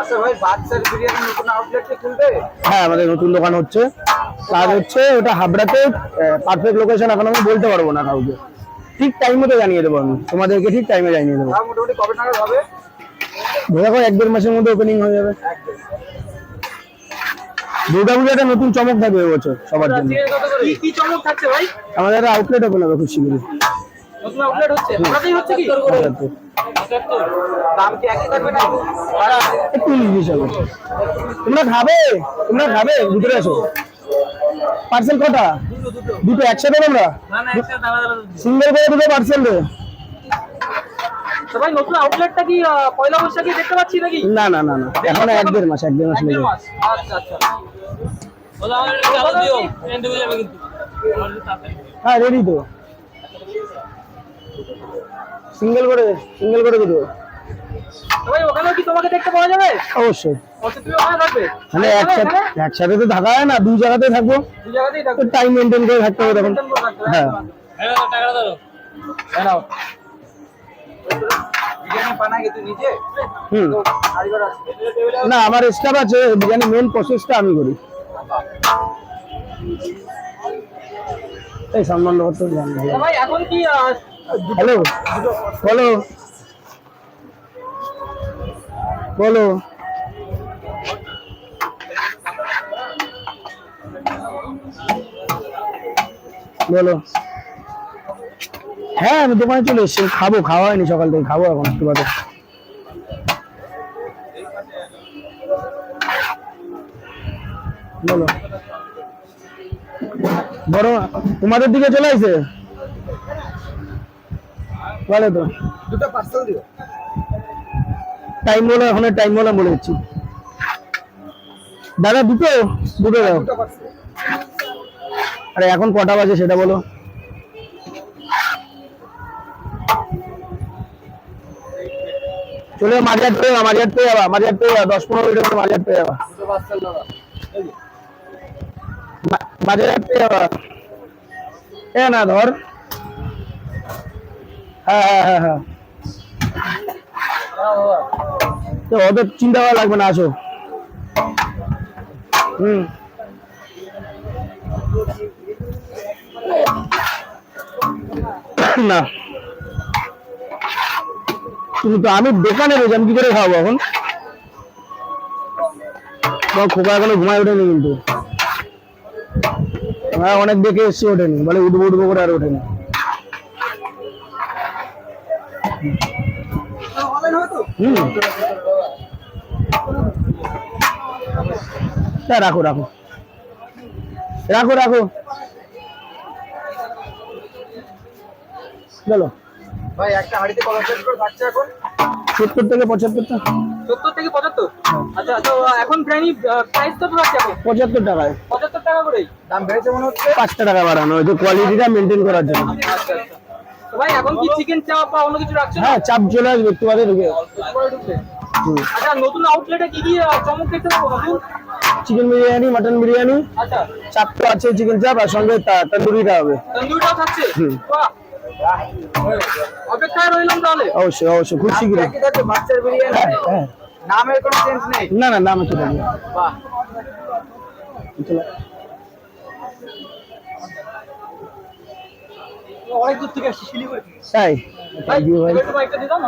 আচ্ছা ভাই, বাদশার বিরিয়ানি নতুন আউটলেটে খুলবে? হ্যাঁ, আমাদের নতুন দোকান হচ্ছে, কাজ হচ্ছে, ওটা হাবড়াতে। পারফেক্ট লোকেশন এখন আমি বলতে পারবো না কাউকে, ঠিক টাইম মতো জানিয়ে দেবো আমি তোমাদেরকে, ঠিক টাইমে জানিয়ে দেবো। মোটামুটি কবে নাগাদ হবে? দেখো 1-1.5 মাসের মধ্যে ওপেনিং হয়ে যাবে। দুর্গাপূজাটা নতুন চমক থাকবে এবছর সবার জন্য। কি চমক থাকছে ভাই? আমাদের একটা আউটলেট ওপেন হবে খুব শীঘ্রই। নতুন আউটলেট হচ্ছে? আপনাদেরই হচ্ছে কি? দাম কি একই থাকবে না? একটু 19-20 হবে। তোমরা খাবে? ভিতরে আসো। পার্সেল কটা? দুটো একসাথে তোমরা? না না, একসাথে আলাদা সিঙ্গেল করে দুটো পার্সেল দে। তো ভাই, নতুন আউটলেটটা কি পয়লা বৈশাখে দেখতে পাচ্ছি নাকি? না না না না, এখন 1-1.5 মাস লেগে। আচ্ছা আচ্ছা। ওলা আমাদের চালু দিও, ট্রেন্ড হয়ে যাবে কিন্তু। হ্যাঁ, রেডি তো। সিঙ্গেল করে দুটো। তো ভাই, ওখানে কি তোমাকে দেখতে পাওয়া যাবে? অবশ্যই। তুমি ওখানে থাকবে? মানে একসাথে তো থাকা হয় না, দুই জায়গাতে থাকবো। দুই জায়গাতেই থাকবে। টাইম মেনটেন করে থাকতে হবে তখন। হ্যাঁ, টাকা দাও। দাও। বিরিয়ানি বানাই তুই নিজে? না, আমার স্টাফ আছে, বিরিয়ানি মেন প্রসেসটা আমি করি। এই সম্মান করতে ভাই, এখন কি হ্যালো, বলো বলো। বলো। হ্যাঁ, আমি দোকানে চলে এসেছি, খাওয়া হয়নি সকাল থেকে, খাবো এখন একটু বাদে। বলো। বড় তোমাদের দিকে চলে আসে বলে তো, দুটো পার্সেল দিও। টাইম বলো, এখন টাইম বলো বলে দিচ্ছি। দাদা দুটো দাও। আরে এখন কটা বাজে সেটা বলো। চলে মাঝার পেয়ে যাবা 10-15 মিনিটের মাঝার পেয়ে যাবা। বাজার পেয়ে যাবা। না ধর। হ্যাঁ, তো ওদের চিন্তা করা লাগবে না, আসো। না তুমি তো, আমি দোকানে রয়েছি, আমি কি করে খাবো এখন? খোকা এখনো ঘুমায় ওঠেনি, কিন্তু অনেক দেখে এসছি, ওঠেনি, বলে উঠবো করে আর ওঠেনি। রাখো চলো ভাই, একটা হাঁড়িতে কত প্লেট করে থাকছে এখন? 70 থেকে 75টা। 70 থেকে 75? আচ্ছা, তো এখন প্রাইস কত রাখছে এখন? 75 টাকায়। 75 টাকা করেই দাম বেড়েছে মনে হচ্ছে। 5 টাকা বাড়ানো হয়েছে কোয়ালিটিটা মেনটেন করার জন্য। আচ্ছা। তো ভাই, এখন কি চিকেন চাপ বা অন্য কিছু রাখছেন? হ্যাঁ, চাপ চলে আসবে একটু বাদে ঢুকে। আচ্ছা, নতুন আউটলেটে কি চমক দেখতে পাবো? নতুন চিকেন বিরিয়ানি, মাটন বিরিয়ানি, আচ্ছা, চাপ তো আছে, চিকেন চাপ, আর সঙ্গে তন্দুরিটা হবে। তন্দুরিটাও থাকছে? বাহ, অপেক্ষায় রইলাম তাহলে। অবশ্যই খুব শীঘ্রই। বাচ্চার বিরিয়ানি, হ্যাঁ, নামের কোনো চেঞ্জ নেই? না নাম হচ্ছে বাহ, অনেক দূর থেকে আসছি, শিলিগুড়ি। তাই? ভাই, একটু দিতাম।